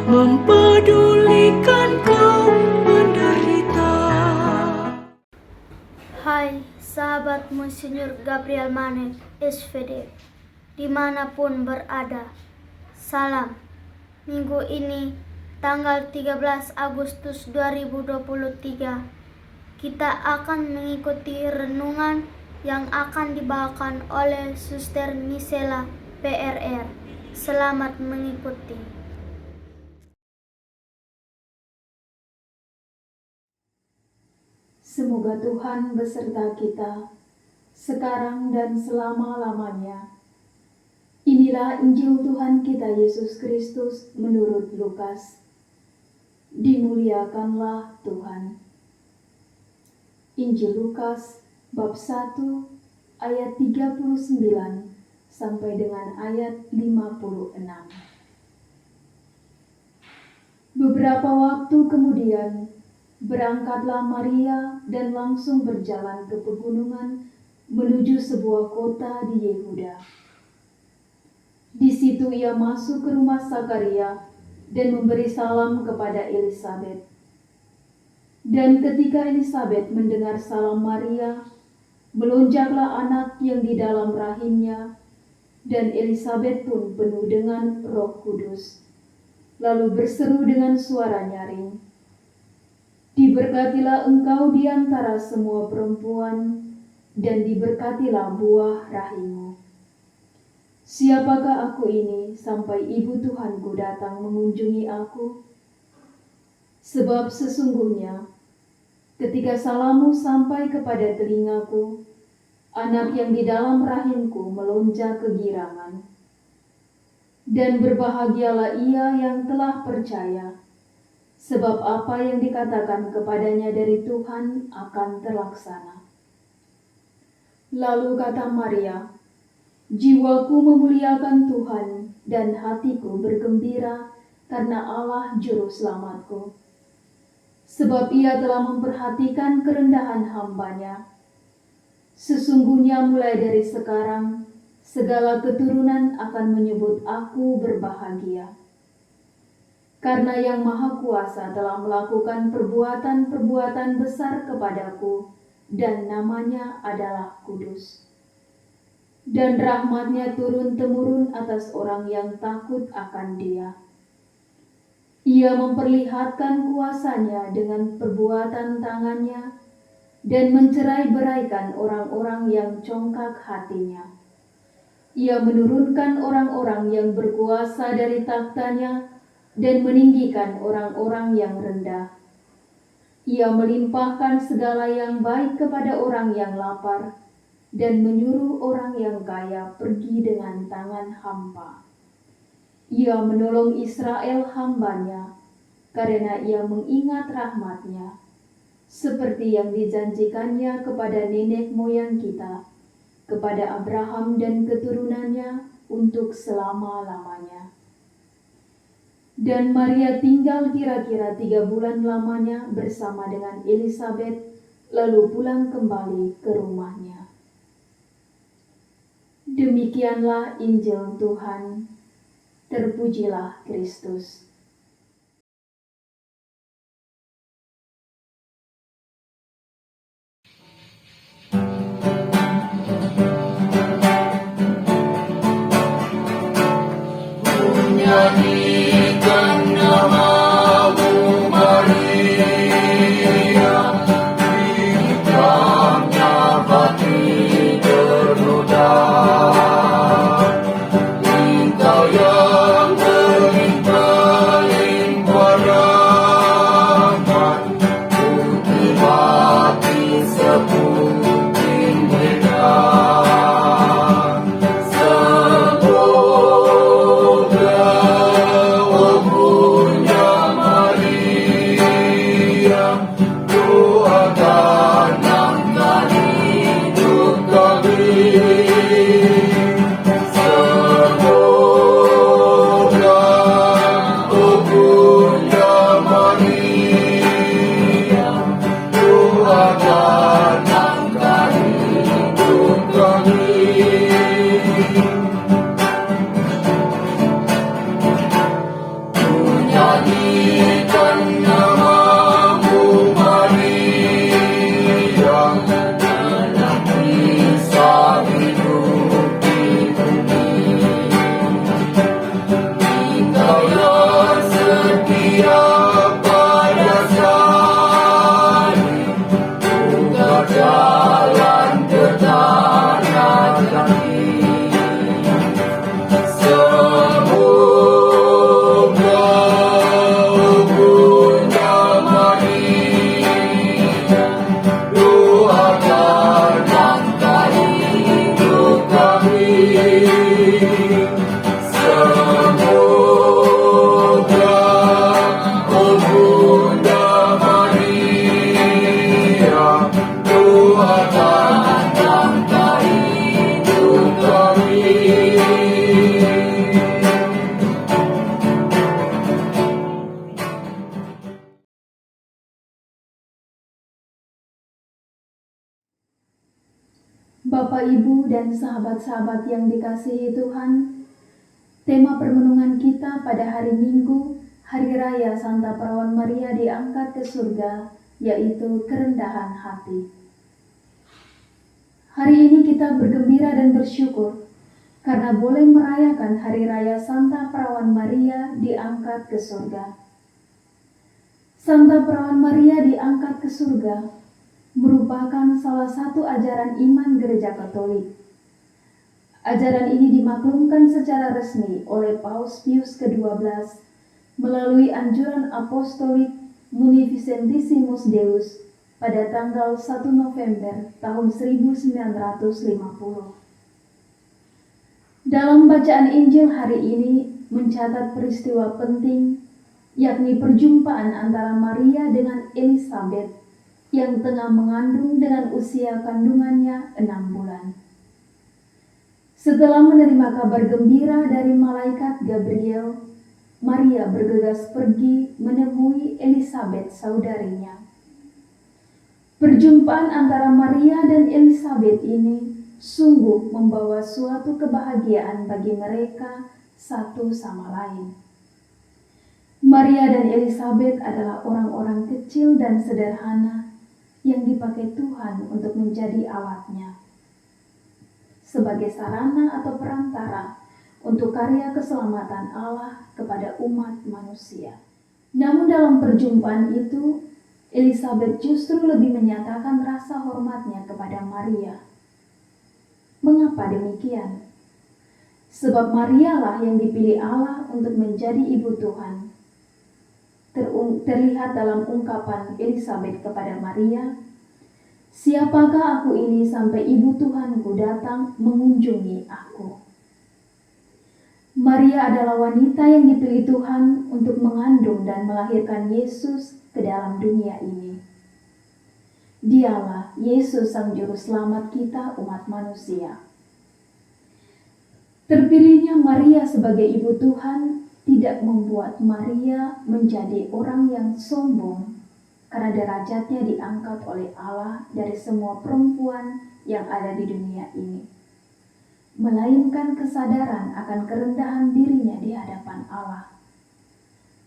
mempedulikan kaum menderita. Hai sahabat Monsinyur Gabriel Manek, SVD, dimanapun berada. Salam. Minggu ini, tanggal 13 Agustus 2023, kita akan mengikuti renungan yang akan dibawakan oleh Suster Misela PRR. Selamat mengikuti. Semoga Tuhan beserta kita, sekarang dan selama-lamanya. Inilah Injil Tuhan kita Yesus Kristus menurut Lukas. Dimuliakanlah Tuhan. Injil Lukas bab 1 ayat 39 sampai dengan ayat 56. Beberapa waktu kemudian, berangkatlah Maria dan langsung berjalan ke pegunungan menuju sebuah kota di Yehuda. Di situ ia masuk ke rumah Zakaria dan memberi salam kepada Elisabet. Dan ketika Elisabet mendengar salam Maria, melonjaklah anak yang di dalam rahimnya, dan Elisabet pun penuh dengan Roh Kudus. Lalu berseru dengan suara nyaring, "Diberkatilah engkau di antara semua perempuan, dan diberkatilah buah rahimmu. Siapakah aku ini sampai ibu Tuhanku datang mengunjungi aku? Sebab sesungguhnya, ketika salammu sampai kepada telingaku, anak yang di dalam rahimku melonjak kegirangan. Dan berbahagialah ia yang telah percaya, sebab apa yang dikatakan kepadanya dari Tuhan akan terlaksana." Lalu kata Maria, "Jiwaku memuliakan Tuhan dan hatiku bergembira karena Allah Juru Selamatku. Sebab ia telah memperhatikan kerendahan hamba-Nya. Sesungguhnya mulai dari sekarang, segala keturunan akan menyebut aku berbahagia. Karena Yang Maha Kuasa telah melakukan perbuatan-perbuatan besar kepadaku, dan namanya adalah kudus. Dan rahmat-Nya turun-temurun atas orang yang takut akan Dia. Ia memperlihatkan kuasa-Nya dengan perbuatan tangan-Nya, dan mencerai-beraikan orang-orang yang congkak hatinya. Ia menurunkan orang-orang yang berkuasa dari takhta-Nya, dan meninggikan orang-orang yang rendah. Ia melimpahkan segala yang baik kepada orang yang lapar, dan menyuruh orang yang kaya pergi dengan tangan hampa. Ia menolong Israel hamba-Nya, karena ia mengingat rahmat-Nya, seperti yang dijanjikannya kepada nenek moyang kita, kepada Abraham dan keturunannya untuk selama-lamanya." Dan Maria tinggal kira-kira 3 bulan lamanya bersama dengan Elisabet, lalu pulang kembali ke rumahnya. Demikianlah Injil Tuhan. Terpujilah Kristus. Nyanyikan namamu Maria, di dalamnya hati ternoda. Engkau yang berlimpah Bapak, Ibu, dan sahabat-sahabat yang dikasihi Tuhan, tema permenungan kita pada hari Minggu, Hari Raya Santa Perawan Maria diangkat ke surga, yaitu kerendahan hati. Hari ini kita bergembira dan bersyukur karena boleh merayakan Hari Raya Santa Perawan Maria diangkat ke surga. Santa Perawan Maria diangkat ke surga merupakan salah satu ajaran iman Gereja Katolik. Ajaran ini dimaklumkan secara resmi oleh Paus Pius ke-12 melalui anjuran apostolik Munificentissimus Deus pada tanggal 1 November tahun 1950. Dalam bacaan Injil hari ini mencatat peristiwa penting, yakni perjumpaan antara Maria dengan Elisabet yang tengah mengandung dengan usia kandungannya 6 bulan. Setelah menerima kabar gembira dari malaikat Gabriel, Maria bergegas pergi menemui Elisabet saudarinya. Perjumpaan antara Maria dan Elisabet ini sungguh membawa suatu kebahagiaan bagi mereka satu sama lain. Maria dan Elisabet adalah orang-orang kecil dan sederhana yang dipakai Tuhan untuk menjadi alatnya, sebagai sarana atau perantara untuk karya keselamatan Allah kepada umat manusia. Namun dalam perjumpaan itu, Elisabet justru lebih menyatakan rasa hormatnya kepada Maria. Mengapa demikian? Sebab Marialah yang dipilih Allah untuk menjadi ibu Tuhan. Terlihat dalam ungkapan Elisabet kepada Maria, "Siapakah aku ini sampai ibu Tuhanku datang mengunjungi aku?" Maria adalah wanita yang dipilih Tuhan untuk mengandung dan melahirkan Yesus ke dalam dunia ini. Dialah Yesus Sang Juru Selamat kita umat manusia. Terpilihnya Maria sebagai ibu Tuhan tidak membuat Maria menjadi orang yang sombong karena derajatnya diangkat oleh Allah dari semua perempuan yang ada di dunia ini, melainkan kesadaran akan kerendahan dirinya di hadapan Allah.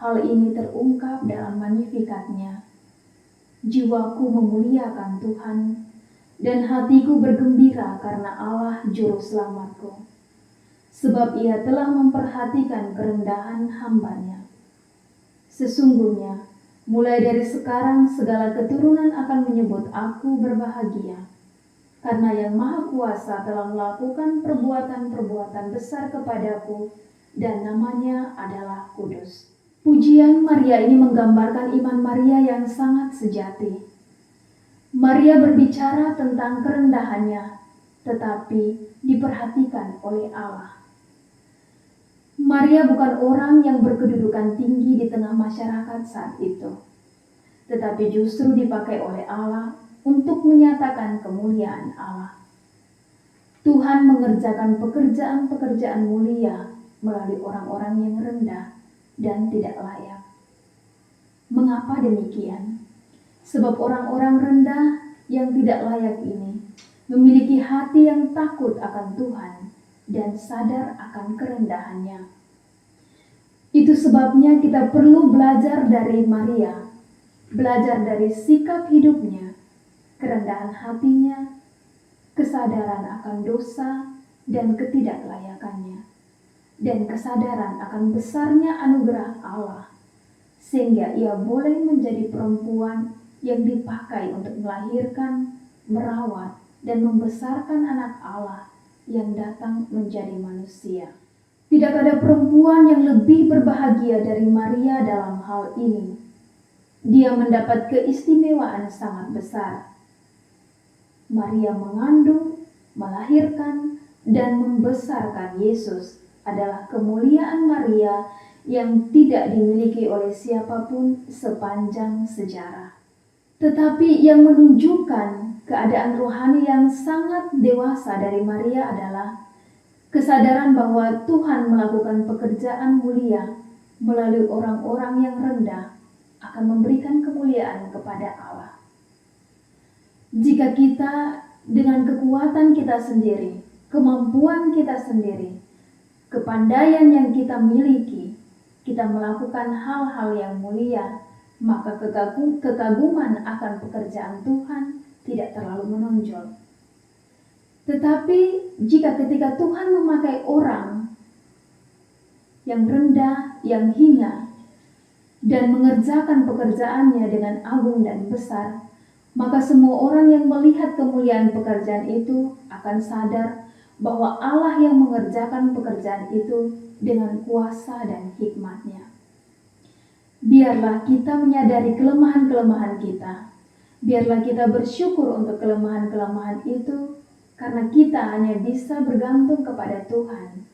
Hal ini terungkap dalam Magnificat-nya. "Jiwaku memuliakan Tuhan, dan hatiku bergembira karena Allah Juru Selamatku, sebab Ia telah memperhatikan kerendahan hamba-Nya. Sesungguhnya, mulai dari sekarang segala keturunan akan menyebut aku berbahagia, karena Yang Maha Kuasa telah melakukan perbuatan-perbuatan besar kepadaku, dan namanya adalah kudus." Pujian Maria ini menggambarkan iman Maria yang sangat sejati. Maria berbicara tentang kerendahannya, tetapi diperhatikan oleh Allah. Maria bukan orang yang berkedudukan tinggi di tengah masyarakat saat itu, tetapi justru dipakai oleh Allah untuk menyatakan kemuliaan Allah. Tuhan mengerjakan pekerjaan-pekerjaan mulia melalui orang-orang yang rendah dan tidak layak. Mengapa demikian? Sebab orang-orang rendah yang tidak layak ini memiliki hati yang takut akan Tuhan dan sadar akan kerendahannya. Itu sebabnya kita perlu belajar dari Maria, belajar dari sikap hidupnya, kerendahan hatinya, kesadaran akan dosa dan ketidaklayakannya, dan kesadaran akan besarnya anugerah Allah, sehingga ia boleh menjadi perempuan yang dipakai untuk melahirkan, merawat, dan membesarkan anak Allah yang datang menjadi manusia. Tidak ada perempuan yang lebih berbahagia dari Maria dalam hal ini. Dia mendapat keistimewaan sangat besar. Maria mengandung, melahirkan, dan membesarkan Yesus adalah kemuliaan Maria yang tidak dimiliki oleh siapapun sepanjang sejarah. Tetapi yang menunjukkan keadaan rohani yang sangat dewasa dari Maria adalah kesadaran bahwa Tuhan melakukan pekerjaan mulia melalui orang-orang yang rendah akan memberikan kemuliaan kepada Allah. Jika kita dengan kekuatan kita sendiri, kemampuan kita sendiri, kepandaian yang kita miliki, kita melakukan hal-hal yang mulia, maka kekaguman akan pekerjaan Tuhan tidak terlalu menonjol. Tetapi jika ketika Tuhan memakai orang yang rendah, yang hina, dan mengerjakan pekerjaannya dengan agung dan besar, maka semua orang yang melihat kemuliaan pekerjaan itu akan sadar bahwa Allah yang mengerjakan pekerjaan itu dengan kuasa dan hikmat-Nya. Biarlah kita menyadari kelemahan-kelemahan kita. Biarlah kita bersyukur untuk kelemahan-kelemahan itu, karena kita hanya bisa bergantung kepada Tuhan.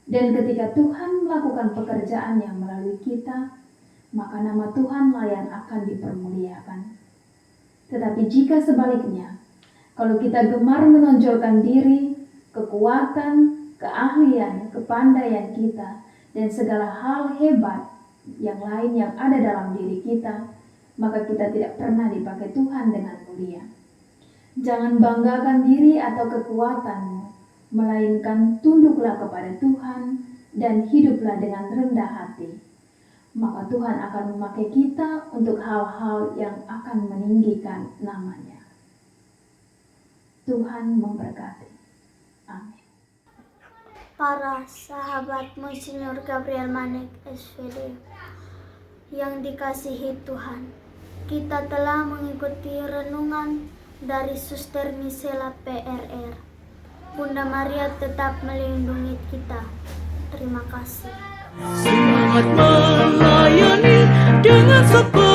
Dan ketika Tuhan melakukan pekerjaannya melalui kita, maka nama Tuhanlah yang akan dipermuliakan. Tetapi jika sebaliknya, kalau kita gemar menonjolkan diri, kekuatan, keahlian, kepandaian kita, dan segala hal hebat yang lain yang ada dalam diri kita, maka kita tidak pernah dipakai Tuhan dengan mulia. Jangan banggakan diri atau kekuatanmu, melainkan tunduklah kepada Tuhan dan hiduplah dengan rendah hati. Maka Tuhan akan memakai kita untuk hal-hal yang akan meninggikan nama-Nya. Tuhan memberkati. Amin. Para sahabat Monsinyur Gabriel Manek SVD yang dikasihi Tuhan, kita telah mengikuti renungan dari Suster Misela PRR. Bunda Maria tetap melindungi kita. Terima kasih. Semangat melayani dengan sepenuh